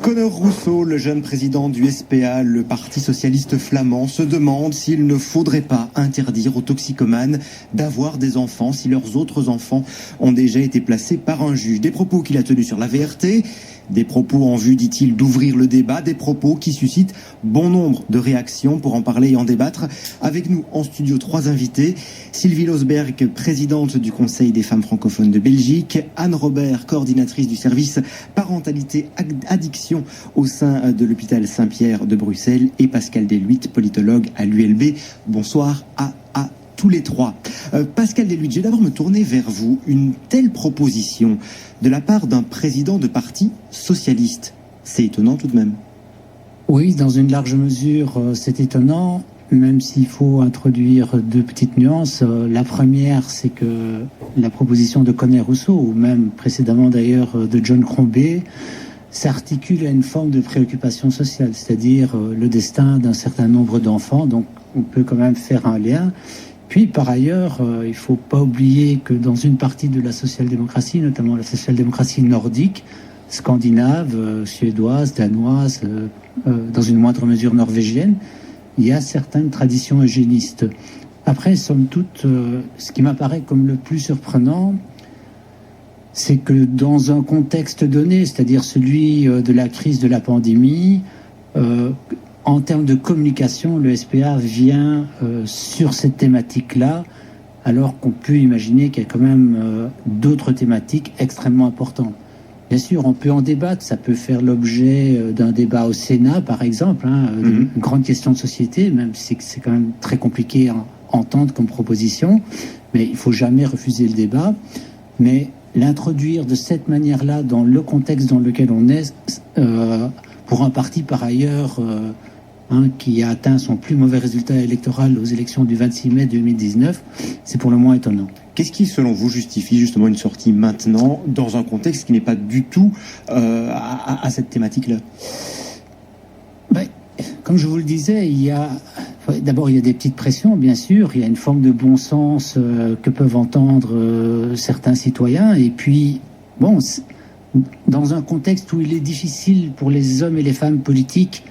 Conor Rousseau, le jeune président du SPA, le Parti socialiste flamand, se demande s'il ne faudrait pas interdire aux toxicomanes d'avoir des enfants si leurs autres enfants ont déjà été placés par un juge. Des propos qu'il a tenus sur la VRT, des propos en vue, dit-il, d'ouvrir le débat, des propos qui suscitent bon nombre de réactions. Pour en parler et en débattre, avec nous en studio 3 invités. Sylvie Losberg, présidente du Conseil des femmes francophones de Belgique, Anne Robert, coordinatrice du service parentalité addiction au sein de l'hôpital Saint-Pierre de Bruxelles, et Pascal Deluitte, politologue à l'ULB. Bonsoir à tous les trois. Pascal Deluitte, je vais d'abord me tourner vers vous. Une telle proposition de la part d'un président de parti socialiste, c'est étonnant tout de même. Oui, dans une large mesure, c'est étonnant, même s'il faut introduire deux petites nuances. La première, c'est que la proposition de Conor Rousseau, ou même précédemment d'ailleurs de John Crombie, s'articule à une forme de préoccupation sociale, c'est-à-dire le destin d'un certain nombre d'enfants, donc on peut quand même faire un lien. Puis par ailleurs, il ne faut pas oublier que dans une partie de la social-démocratie, notamment la social-démocratie nordique, scandinave, suédoise, danoise, dans une moindre mesure norvégienne, il y a certaines traditions eugénistes. Après, somme toute, ce qui m'apparaît comme le plus surprenant, c'est que dans un contexte donné, c'est-à-dire celui de la crise de la pandémie, en termes de communication, le SPA vient sur cette thématique-là, alors qu'on peut imaginer qu'il y a quand même d'autres thématiques extrêmement importantes. Bien sûr, on peut en débattre, ça peut faire l'objet d'un débat au Sénat, par exemple, une grande question de société, même si c'est quand même très compliqué à entendre comme proposition, mais il ne faut jamais refuser le débat. Mais l'introduire de cette manière-là dans le contexte dans lequel on est, pour un parti par ailleurs qui a atteint son plus mauvais résultat électoral aux élections du 26 mai 2019, c'est pour le moins étonnant. Qu'est-ce qui, selon vous, justifie justement une sortie maintenant, dans un contexte qui n'est pas du tout à cette thématique-là ? Comme je vous le disais, d'abord il y a des petites pressions, bien sûr, il y a une forme de bon sens que peuvent entendre certains citoyens, et puis, dans un contexte où il est difficile pour les hommes et les femmes politiques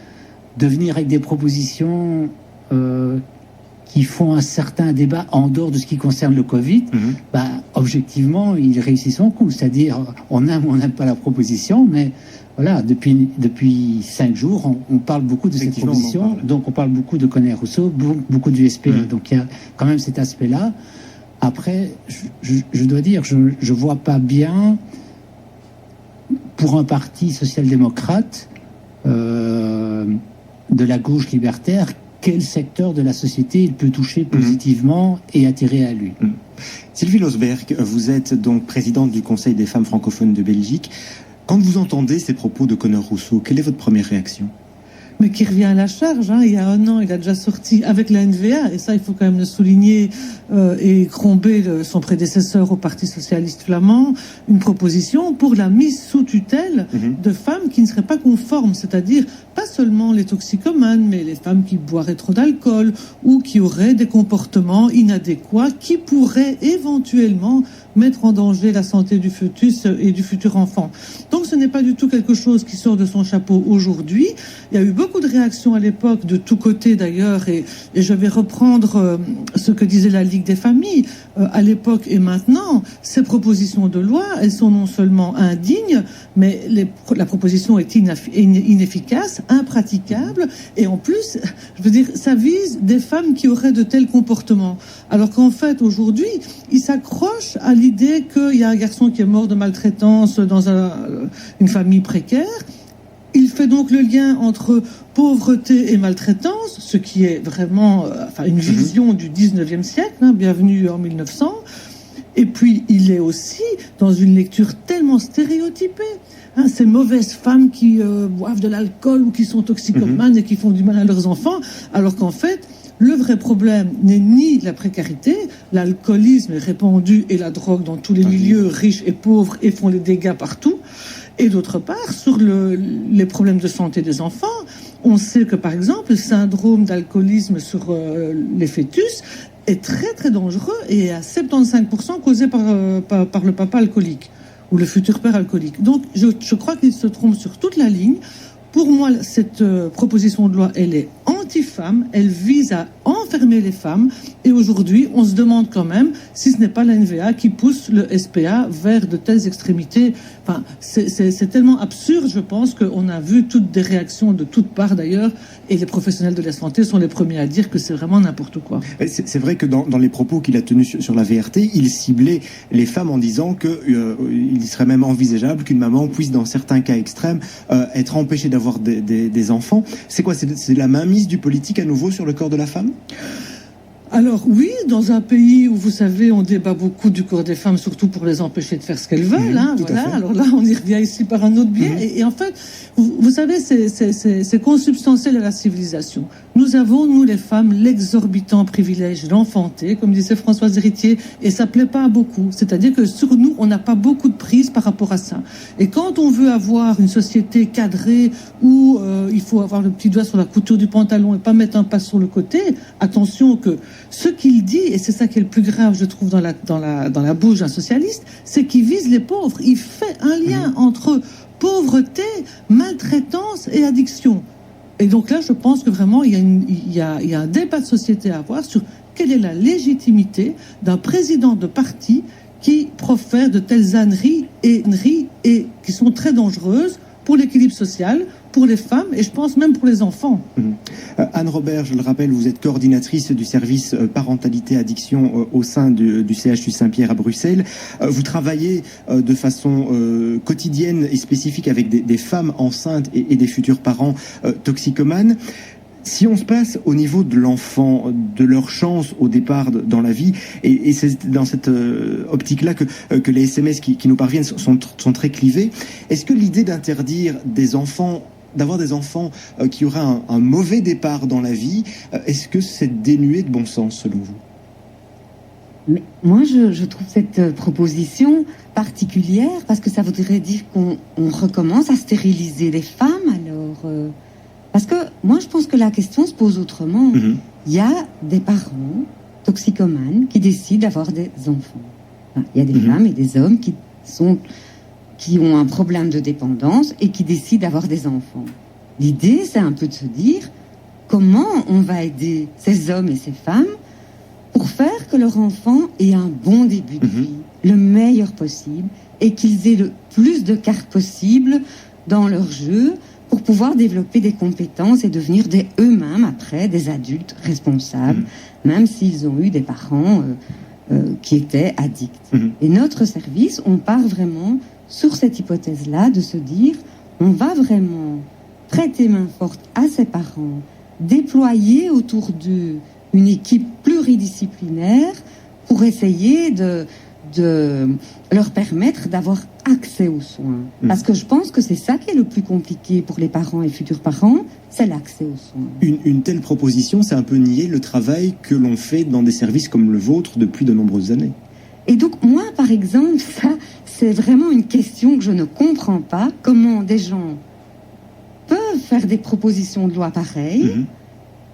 de venir avec des propositions qui font un certain débat en dehors de ce qui concerne le Covid, objectivement, ils réussissent son coup. C'est-à-dire, on aime ou on n'aime pas la proposition, mais voilà, depuis 5 jours, on parle beaucoup de cette proposition, donc on parle beaucoup de Conor Rousseau, beaucoup du SPA. Donc il y a quand même cet aspect-là. Après, je dois dire, je ne vois pas bien, pour un parti social-démocrate de la gauche libertaire, quel secteur de la société il peut toucher positivement et attirer à lui. Sylvie Losberg, vous êtes donc présidente du Conseil des femmes francophones de Belgique. Quand vous entendez ces propos de Conor Rousseau, quelle est votre première réaction ? Mais qui revient à la charge. Il y a 1 an, il a déjà sorti avec la NVA, et ça, il faut quand même le souligner, et Crombie, son prédécesseur au Parti socialiste flamand, une proposition pour la mise sous tutelle de femmes qui ne seraient pas conformes, c'est-à-dire pas seulement les toxicomanes, mais les femmes qui boiraient trop d'alcool ou qui auraient des comportements inadéquats qui pourraient éventuellement mettre en danger la santé du fœtus et du futur enfant. Donc ce n'est pas du tout quelque chose qui sort de son chapeau aujourd'hui. Il y a eu beaucoup de réactions à l'époque, de tous côtés d'ailleurs, et je vais reprendre ce que disait la Ligue des familles. À l'époque et maintenant, ces propositions de loi, elles sont non seulement indignes, mais la proposition est inefficace, impraticable, et en plus, je veux dire, ça vise des femmes qui auraient de tels comportements. Alors qu'en fait, aujourd'hui, ils s'accrochent à l'idée qu'il y a un garçon qui est mort de maltraitance dans une famille précaire. Il fait donc le lien entre pauvreté et maltraitance, ce qui est vraiment une vision du 19e siècle, bienvenue en 1900. Et puis, il est aussi dans une lecture tellement stéréotypée. Ces mauvaises femmes qui boivent de l'alcool ou qui sont toxicomanes et qui font du mal à leurs enfants, alors qu'en fait, le vrai problème n'est ni la précarité, l'alcoolisme est répandu et la drogue dans tous les milieux riches et pauvres et font les dégâts partout. Et d'autre part, sur les problèmes de santé des enfants, on sait que par exemple, le syndrome d'alcoolisme sur les fœtus est très très dangereux et à 75% causé par le papa alcoolique. ou le futur père alcoolique. Donc je crois qu'il se trompe sur toute la ligne. Pour moi, cette proposition de loi, elle est anti-femme, elle vise à enfermer les femmes, et aujourd'hui, on se demande quand même si ce n'est pas la NVA qui pousse le SPA vers de telles extrémités. Enfin, c'est tellement absurde, je pense, qu'on a vu toutes des réactions de toutes parts d'ailleurs, et les professionnels de la santé sont les premiers à dire que c'est vraiment n'importe quoi. C'est vrai que dans les propos qu'il a tenus sur la VRT, il ciblait les femmes en disant qu'il serait même envisageable qu'une maman puisse, dans certains cas extrêmes, être empêchée d'avoir des enfants. C'est quoi? C'est la mainmise du politique à nouveau sur le corps de la femme? Alors oui, dans un pays où, vous savez, on débat beaucoup du corps des femmes, surtout pour les empêcher de faire ce qu'elles veulent. Voilà. Alors là, on y revient ici par un autre biais. Et en fait, vous savez, c'est consubstantiel à la civilisation. Nous avons, nous les femmes, l'exorbitant privilège d'enfanter, comme disait Françoise Héritier, et ça plaît pas à beaucoup. C'est-à-dire que sur nous, on n'a pas beaucoup de prise par rapport à ça. Et quand on veut avoir une société cadrée où il faut avoir le petit doigt sur la couture du pantalon et pas mettre un pas sur le côté, attention que ce qu'il dit, et c'est ça qui est le plus grave, je trouve, dans la bouche d'un socialiste, c'est qu'il vise les pauvres. Il fait un lien entre pauvreté, maltraitance et addiction. Et donc là, je pense que vraiment, il y a un débat de société à avoir sur quelle est la légitimité d'un président de parti qui profère de telles âneries et qui sont très dangereuses pour l'équilibre social, pour les femmes et je pense même pour les enfants. Anne Robert, je le rappelle, vous êtes coordinatrice du service parentalité addiction au sein du CHU Saint-Pierre à Bruxelles. Vous travaillez de façon quotidienne et spécifique avec des femmes enceintes et des futurs parents toxicomanes. Si on se place au niveau de l'enfant, de leur chance au départ dans la vie, et c'est dans cette optique-là que les SMS qui nous parviennent sont très clivés, est-ce que l'idée d'interdire d'avoir des enfants qui auraient un mauvais départ dans la vie, est-ce que c'est dénué de bon sens selon vous? Mais moi, je trouve cette proposition particulière parce que ça voudrait dire qu'on recommence à stériliser les femmes. Alors, parce que moi, je pense que la question se pose autrement. Il y a des parents toxicomanes qui décident d'avoir des enfants. Enfin, il y a des femmes et des hommes qui ont un problème de dépendance et qui décident d'avoir des enfants. L'idée, c'est un peu de se dire comment on va aider ces hommes et ces femmes pour faire que leur enfant ait un bon début de vie, le meilleur possible, et qu'ils aient le plus de cartes possible dans leur jeu pour pouvoir développer des compétences et devenir eux-mêmes après des adultes responsables, même s'ils ont eu des parents qui étaient addicts. Et notre service, on part vraiment sur cette hypothèse-là de se dire on va vraiment prêter main forte à ces parents, déployer autour d'eux une équipe pluridisciplinaire pour essayer de leur permettre d'avoir accès aux soins. Parce que je pense que c'est ça qui est le plus compliqué pour les parents et futurs parents, c'est l'accès aux soins. Une telle proposition, c'est un peu nier le travail que l'on fait dans des services comme le vôtre depuis de nombreuses années. Et donc moi, par exemple, ça, c'est vraiment une question que je ne comprends pas. Comment des gens peuvent faire des propositions de loi pareilles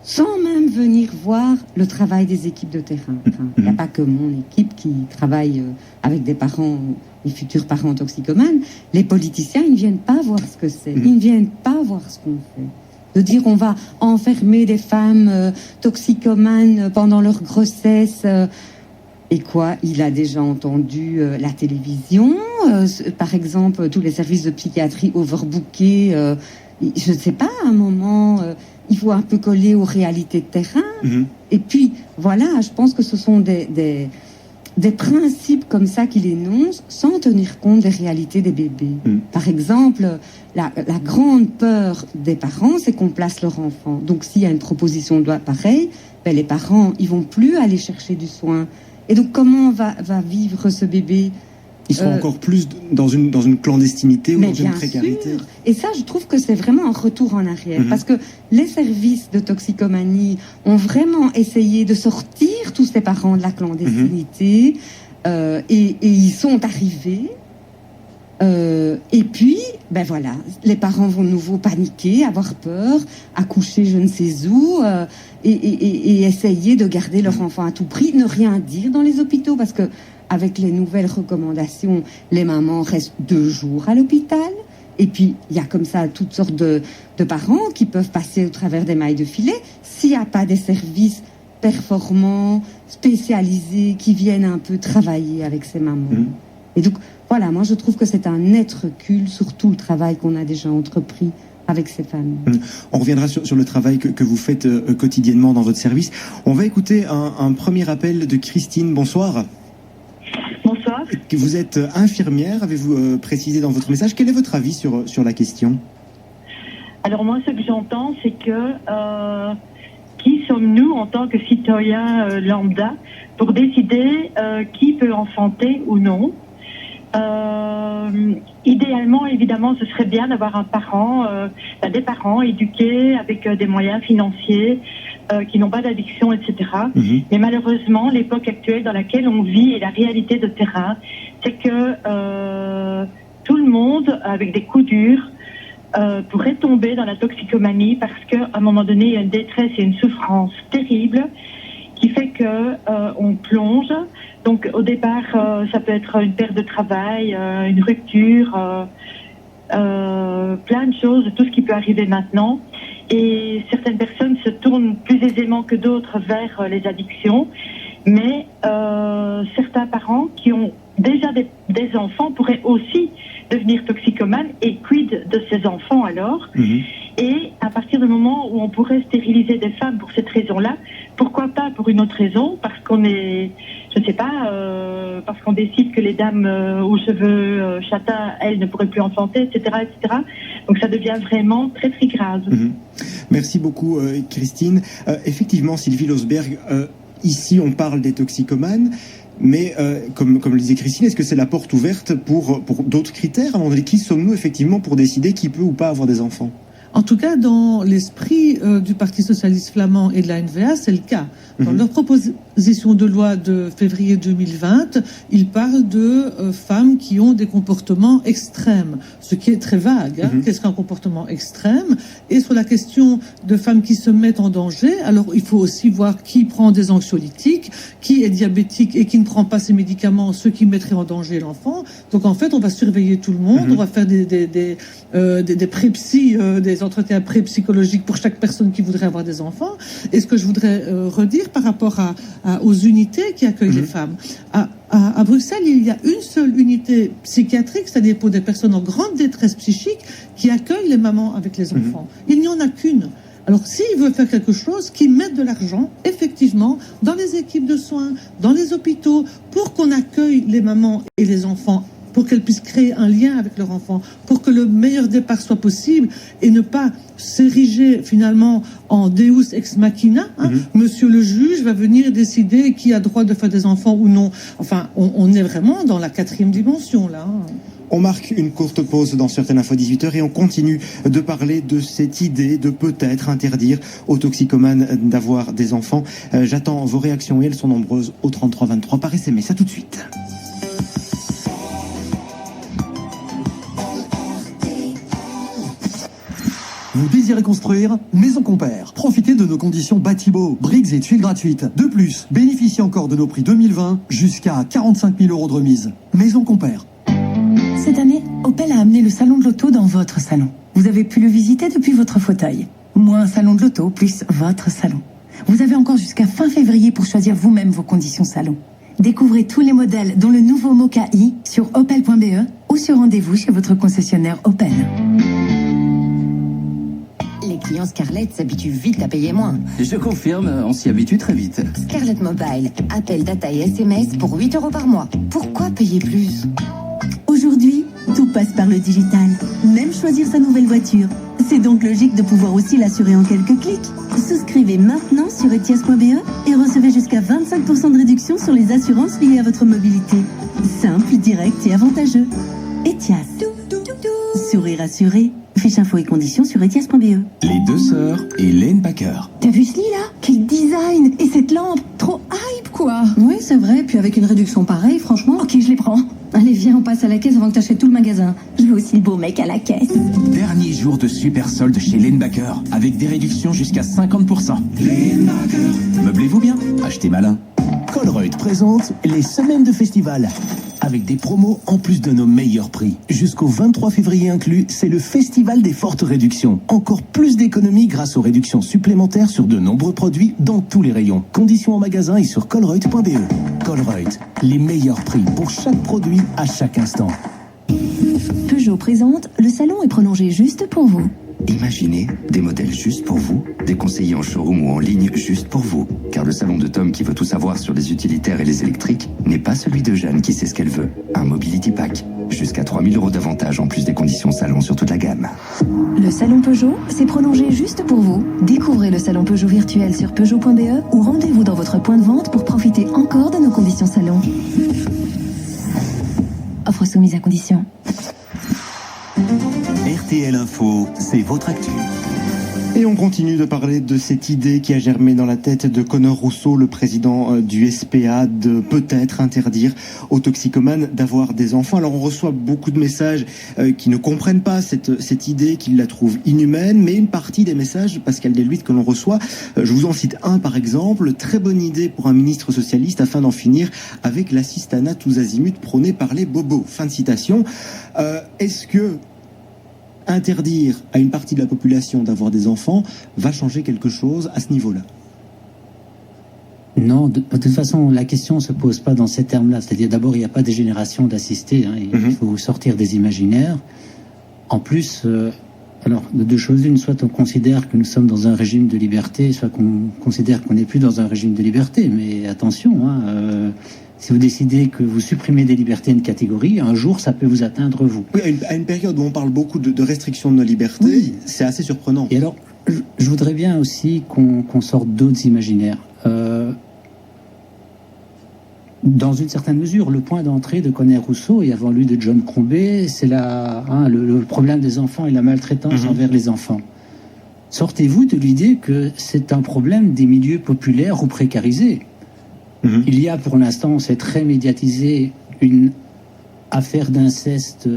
sans même venir voir le travail des équipes de terrain. Enfin, il n'y a pas que mon équipe qui travaille avec des parents, les futurs parents toxicomanes. Les politiciens, ils ne viennent pas voir ce que c'est. Ils ne viennent pas voir ce qu'on fait. De dire on va enfermer des femmes toxicomanes pendant leur grossesse... Et quoi, il a déjà entendu la télévision, par exemple, tous les services de psychiatrie overbookés. Je ne sais pas, à un moment, il faut un peu coller aux réalités de terrain. Et puis, voilà, je pense que ce sont des principes comme ça qu'il énonce sans tenir compte des réalités des bébés. Par exemple, la grande peur des parents, c'est qu'on place leur enfant. Donc, s'il y a une proposition de loi pareille, ben, les parents, ils vont plus aller chercher du soin. Et donc, comment va vivre ce bébé? Ils seront encore plus dans une clandestinité ou dans une précarité. Sûr. Et ça, je trouve que c'est vraiment un retour en arrière. Parce que les services de toxicomanie ont vraiment essayé de sortir tous ces parents de la clandestinité. Et ils sont arrivés. Et puis, ben voilà, les parents vont de nouveau paniquer, avoir peur, accoucher je ne sais où, et essayer de garder leur enfant à tout prix, ne rien dire dans les hôpitaux, parce que avec les nouvelles recommandations, les mamans restent 2 jours à l'hôpital. Et puis, il y a comme ça toutes sortes de parents qui peuvent passer au travers des mailles de filet. S'il n'y a pas des services performants, spécialisés, qui viennent un peu travailler avec ces mamans. Et donc, voilà, moi je trouve que c'est un net recul sur tout le travail qu'on a déjà entrepris avec ces familles. On reviendra sur le travail que vous faites quotidiennement dans votre service. On va écouter un premier appel de Christine. Bonsoir. Bonsoir. Vous êtes infirmière, avez-vous précisé dans votre message. Quel est votre avis sur la question? Alors moi, ce que j'entends, c'est que qui sommes-nous en tant que citoyens lambda pour décider qui peut enfanter ou non? Idéalement, évidemment, ce serait bien d'avoir des parents éduqués avec des moyens financiers, qui n'ont pas d'addiction, etc. Mais malheureusement, l'époque actuelle dans laquelle on vit et la réalité de terrain, c'est que tout le monde, avec des coups durs, pourrait tomber dans la toxicomanie parce qu'à un moment donné, il y a une détresse et une souffrance terrible qui fait que on plonge. Donc au départ, ça peut être une perte de travail, une rupture, plein de choses, tout ce qui peut arriver maintenant. Et certaines personnes se tournent plus aisément que d'autres vers les addictions. Mais certains parents qui ont déjà des enfants pourraient aussi devenir toxicomanes. Et quid de ces enfants alors? Et à partir du moment où on pourrait stériliser des femmes pour cette raison-là, pourquoi pas pour une autre raison? Parce qu'on est, je ne sais pas, parce qu'on décide que les dames aux cheveux châtains, elles ne pourraient plus enfanter, etc., etc. Donc ça devient vraiment très très grave. Merci beaucoup Christine. Effectivement, Sylvie Losberg, ici on parle des toxicomanes. Mais comme le disait Christine, est-ce que c'est la porte ouverte pour d'autres critères? À un moment donné, qui sommes-nous effectivement pour décider qui peut ou pas avoir des enfants? En tout cas, dans l'esprit du Parti socialiste flamand et de la NVA, c'est le cas. Dans leur proposition de loi de février 2020, ils parlent de femmes qui ont des comportements extrêmes, ce qui est très vague. Qu'est-ce qu'un comportement extrême? Et sur la question de femmes qui se mettent en danger, alors il faut aussi voir qui prend des anxiolytiques, qui est diabétique et qui ne prend pas ses médicaments, ce qui mettrait en danger l'enfant. Donc en fait, on va surveiller tout le monde, on va faire des pré-psy, des entretiens pré-psychologiques pour chaque personne qui voudrait avoir des enfants. Et ce que je voudrais redire par rapport aux unités qui accueillent les femmes. À Bruxelles, il y a une seule unité psychiatrique, c'est-à-dire pour des personnes en grande détresse psychique, qui accueille les mamans avec les enfants. Il n'y en a qu'une. Alors, s'ils veulent faire quelque chose, qu'ils mettent de l'argent, effectivement, dans les équipes de soins, dans les hôpitaux, pour qu'on accueille les mamans et les enfants, pour qu'elles puissent créer un lien avec leur enfant, pour que le meilleur départ soit possible et ne pas s'ériger finalement en Deus ex machina. Monsieur le juge va venir décider qui a droit de faire des enfants ou non. Enfin, on est vraiment dans la 4e dimension, là. On marque une courte pause dans Certaines Infos 18h et on continue de parler de cette idée de peut-être interdire aux toxicomanes d'avoir des enfants. J'attends vos réactions et elles sont nombreuses au 33 23 par SMS. À tout de suite. Vous désirez construire? Maison Compère. Profitez de nos conditions bâtiment, briques et tuiles gratuites. De plus, bénéficiez encore de nos prix 2020 jusqu'à 45 000 € de remise. Maison Compère. Cette année, Opel a amené le salon de l'auto dans votre salon. Vous avez pu le visiter depuis votre fauteuil. Moins un salon de l'auto plus votre salon. Vous avez encore jusqu'à fin février pour choisir vous-même vos conditions salon. Découvrez tous les modèles dont le nouveau Moka i sur opel.be ou sur rendez-vous chez votre concessionnaire Opel. Les clients Scarlett s'habituent vite à payer moins. Je confirme, on s'y habitue très vite. Scarlett Mobile, appel, data et SMS pour 8 € par mois. Pourquoi payer plus? Aujourd'hui, tout passe par le digital. Même choisir sa nouvelle voiture. C'est donc logique de pouvoir aussi l'assurer en quelques clics. Souscrivez maintenant sur etias.be et recevez jusqu'à 25% de réduction sur les assurances liées à votre mobilité. Simple, direct et avantageux. Etias. Sourire assuré, Fiche info et conditions sur etias.be. Les deux sœurs et Lane Packer. T'as vu ce lit là? Quel design! Et cette lampe! Trop hype quoi! Oui, c'est vrai, puis avec une réduction pareille, franchement. Ok, je les prends. Allez, viens, on passe à la caisse avant que t'achètes tout le magasin. Je veux aussi le beau mec à la caisse. Dernier jour de super solde chez Lane Packer, avec des réductions jusqu'à 50%. Lane Packer. Meublez-vous bien, achetez malin. Colruyt présente les semaines de festival. Avec des promos en plus de nos meilleurs prix. Jusqu'au 23 février inclus, c'est le festival des fortes réductions. Encore plus d'économies grâce aux réductions supplémentaires sur de nombreux produits dans tous les rayons. Conditions en magasin et sur colruyt.be. Colruyt, les meilleurs prix pour chaque produit à chaque instant. Peugeot présente le salon est prolongé juste pour vous. Imaginez des modèles juste pour vous, des conseillers en showroom ou en ligne juste pour vous. Car le salon de Tom qui veut tout savoir sur les utilitaires et les électriques n'est pas celui de Jeanne qui sait ce qu'elle veut. Un Mobility Pack. Jusqu'à 3 000 € d'avantage en plus des conditions salon sur toute la gamme. Le salon Peugeot s'est prolongé juste pour vous. Découvrez le salon Peugeot virtuel sur Peugeot.be ou rendez-vous dans votre point de vente pour profiter encore de nos conditions salon. Offre soumise à condition. RTL Info, c'est votre actu. Et on continue de parler de cette idée qui a germé dans la tête de Conor Rousseau, le président du SPA, de peut-être interdire aux toxicomanes d'avoir des enfants. Alors on reçoit beaucoup de messages qui ne comprennent pas cette idée, qui la trouvent inhumaine, mais une partie des messages, Pascal Deluite, que l'on reçoit, je vous en cite un par exemple, très bonne idée pour un ministre socialiste afin d'en finir avec l'assistanat tous azimuts prôné par les bobos. Fin de citation. Est-ce que interdire à une partie de la population d'avoir des enfants va changer quelque chose à ce niveau-là? Non, de toute façon, la question ne se pose pas dans ces termes-là. C'est-à-dire, d'abord, il n'y a pas de génération d'assistés. Il faut sortir des imaginaires. En plus, alors, de deux choses l'une, soit on considère que nous sommes dans un régime de liberté, soit qu'on considère qu'on n'est plus dans un régime de liberté. Mais attention, si vous décidez que vous supprimez des libertés d'une catégorie, un jour, ça peut vous atteindre, vous. Oui, à une période où on parle beaucoup de restrictions de nos libertés, oui. C'est assez surprenant. Et alors, je voudrais bien aussi qu'on sorte d'autres imaginaires. Dans une certaine mesure, le point d'entrée de Conor Rousseau et avant lui de John Crombie, c'est le problème des enfants et la maltraitance envers les enfants. Sortez-vous de l'idée que c'est un problème des milieux populaires ou précarisés. Il y a pour l'instant, c'est très médiatisé, une affaire d'inceste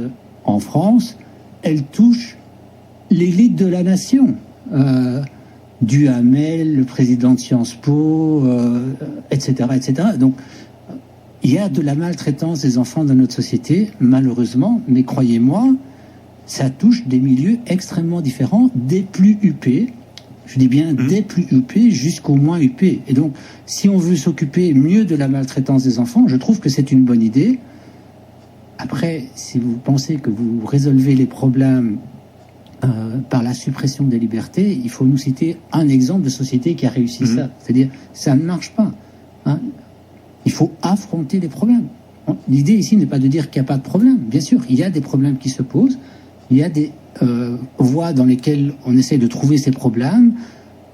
en France. Elle touche l'élite de la nation. Duhamel, le président de Sciences Po, etc., etc. Donc, il y a de la maltraitance des enfants dans notre société, malheureusement, mais croyez-moi, ça touche des milieux extrêmement différents, des plus huppés. Je dis bien des plus huppés jusqu'au moins huppés. Et donc, si on veut s'occuper mieux de la maltraitance des enfants, je trouve que c'est une bonne idée. Après, si vous pensez que vous résolvez les problèmes par la suppression des libertés, il faut nous citer un exemple de société qui a réussi ça. C'est-à-dire, ça ne marche pas. Il faut affronter les problèmes. L'idée ici n'est pas de dire qu'il n'y a pas de problème. Bien sûr, il y a des problèmes qui se posent. Il y a des voies dans lesquelles on essaie de trouver ces problèmes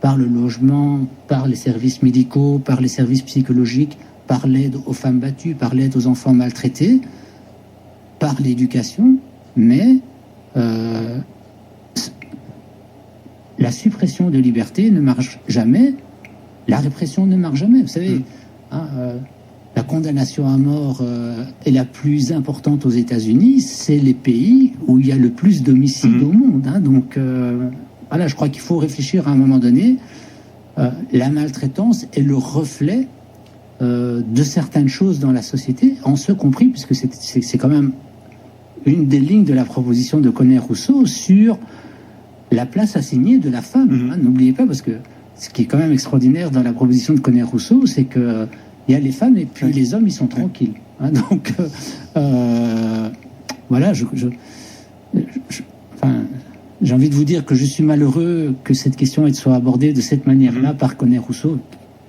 par le logement, par les services médicaux, par les services psychologiques, par l'aide aux femmes battues, par l'aide aux enfants maltraités, par l'éducation. Mais la suppression de liberté ne marche jamais. La répression ne marche jamais. Vous savez, la condamnation à mort est la plus importante aux États-Unis. C'est les pays où il y a le plus d'homicides au monde. Donc, voilà, je crois qu'il faut réfléchir à un moment donné. La maltraitance est le reflet de certaines choses dans la société, en ce compris, puisque c'est quand même une des lignes de la proposition de Conor Rousseau sur la place assignée de la femme. N'oubliez pas, parce que ce qui est quand même extraordinaire dans la proposition de Conor Rousseau, c'est que il y a les femmes et puis les hommes, ils sont tranquilles. Donc, voilà, j'ai envie de vous dire que je suis malheureux que cette question soit abordée de cette manière-là par Conor Rousseau.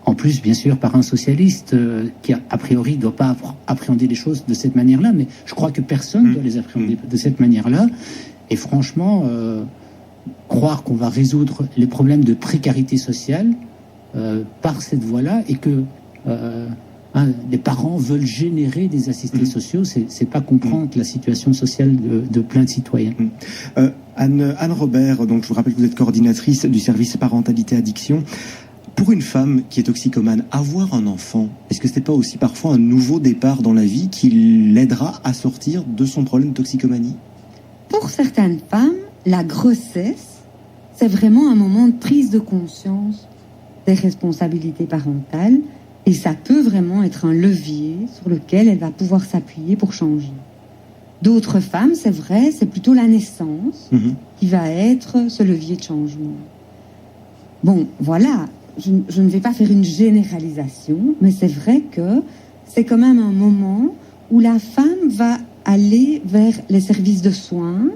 En plus, bien sûr, par un socialiste qui, a priori, ne doit pas appréhender les choses de cette manière-là, mais je crois que personne ne doit les appréhender de cette manière-là. Et franchement, croire qu'on va résoudre les problèmes de précarité sociale par cette voie-là et que les parents veulent générer des assistés sociaux, c'est pas comprendre la situation sociale de plein de citoyens. Anne Robert, donc je vous rappelle que vous êtes coordinatrice du service parentalité addiction. Pour une femme qui est toxicomane, avoir un enfant, est-ce que ce n'est pas aussi parfois un nouveau départ dans la vie qui l'aidera à sortir de son problème de toxicomanie? Pour certaines femmes, la grossesse, c'est vraiment un moment de prise de conscience des responsabilités parentales et ça peut vraiment être un levier sur lequel elle va pouvoir s'appuyer pour changer. D'autres femmes, c'est vrai, c'est plutôt la naissance qui va être ce levier de changement. Bon, voilà. Je ne vais pas faire une généralisation, mais c'est vrai que c'est quand même un moment où la femme va aller vers les services de soins.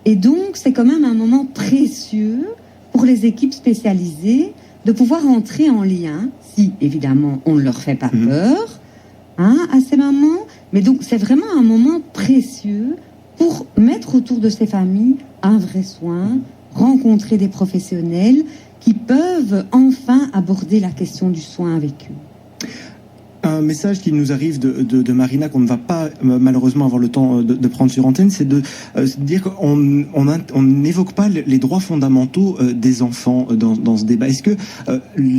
Et donc, c'est quand même un moment précieux pour les équipes spécialisées de pouvoir entrer en lien, si évidemment on ne leur fait pas peur, à ces mamans. Mais donc, c'est vraiment un moment précieux pour mettre autour de ces familles un vrai soin, rencontrer des professionnels qui peuvent enfin aborder la question du soin avec eux. Un message qui nous arrive de Marina, qu'on ne va pas malheureusement avoir le temps de prendre sur antenne, c'est de dire qu'on n'évoque pas les droits fondamentaux des enfants dans ce débat. Est-ce que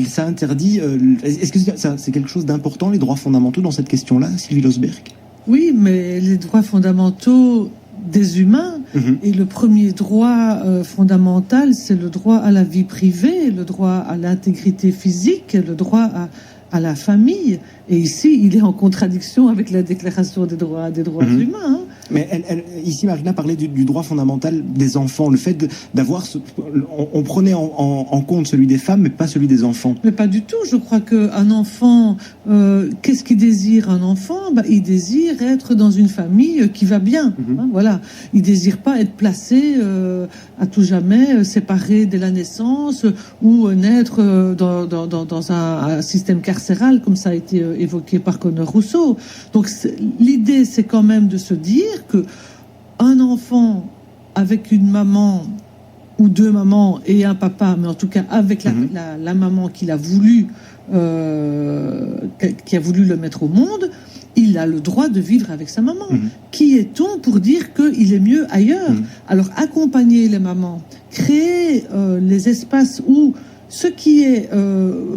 ça interdit, est-ce que c'est quelque chose d'important, les droits fondamentaux, dans cette question-là, Sylvie Losberg? Oui, mais les droits fondamentaux des humains, et le premier droit fondamental, c'est le droit à la vie privée, le droit à l'intégrité physique, le droit à la famille. Et ici, il est en contradiction avec la Déclaration des droits humains. Mais ici, Marina parlait du droit fondamental des enfants, le fait d'avoir... On prenait en compte celui des femmes, mais pas celui des enfants. Mais pas du tout. Je crois qu'un enfant, qu'est-ce qu'il désire, un enfant? Il désire être dans une famille qui va bien. Voilà. Il désire pas être placé à tout jamais, séparé dès la naissance, ou naître dans un système carcéral, comme ça a été évoqué par Conor Rousseau. Donc l'idée, c'est quand même de se dire que un enfant avec une maman ou deux mamans et un papa, mais en tout cas avec la maman qui a voulu le mettre au monde, il a le droit de vivre avec sa maman. Qui est-on pour dire qu'il est mieux ailleurs? Alors accompagner les mamans, créer les espaces où ce qui est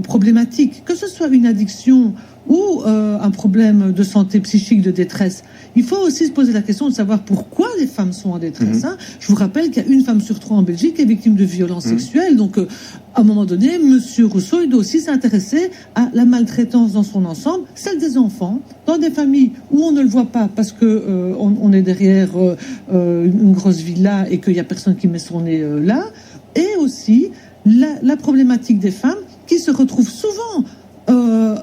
problématique, que ce soit une addiction ou un problème de santé psychique, de détresse, il faut aussi se poser la question de savoir pourquoi les femmes sont en détresse. Je vous rappelle qu'il y a une femme sur 3 en Belgique qui est victime de violences sexuelles. Donc, à un moment donné, Monsieur Rousseau, il doit aussi s'intéresser à la maltraitance dans son ensemble, celle des enfants, dans des familles où on ne le voit pas parce que on est derrière une grosse villa et qu'il n'y a personne qui met son nez là, et aussi la problématique des femmes qui se retrouvent souvent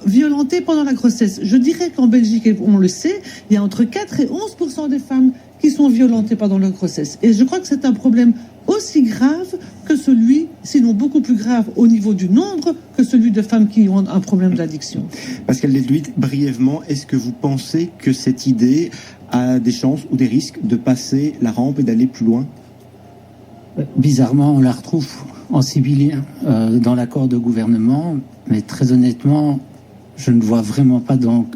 violentées pendant la grossesse. Je dirais qu'en Belgique, on le sait, il y a entre 4 et 11% des femmes qui sont violentées pendant leur grossesse. Et je crois que c'est un problème aussi grave que celui, sinon beaucoup plus grave au niveau du nombre, que celui de femmes qui ont un problème d'addiction. Pascal Delduit, brièvement, est-ce que vous pensez que cette idée a des chances ou des risques de passer la rampe et d'aller plus loin? Bizarrement, on la retrouve en sibyllien dans l'accord de gouvernement, mais très honnêtement, je ne vois vraiment pas dans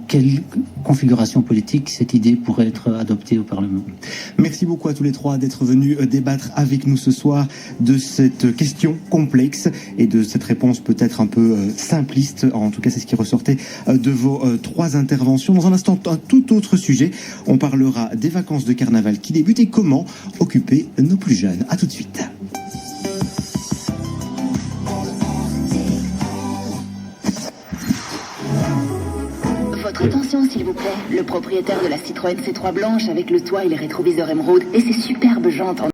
quelle configuration politique cette idée pourrait être adoptée au Parlement. Merci beaucoup à tous les trois d'être venus débattre avec nous ce soir de cette question complexe et de cette réponse peut-être un peu simpliste. En tout cas, c'est ce qui ressortait de vos 3 interventions. Dans un instant, un tout autre sujet. On parlera des vacances de carnaval qui débutent et comment occuper nos plus jeunes. À tout de suite. Votre attention s'il vous plaît, le propriétaire de la Citroën C3 blanche avec le toit et les rétroviseurs émeraude et ses superbes jantes en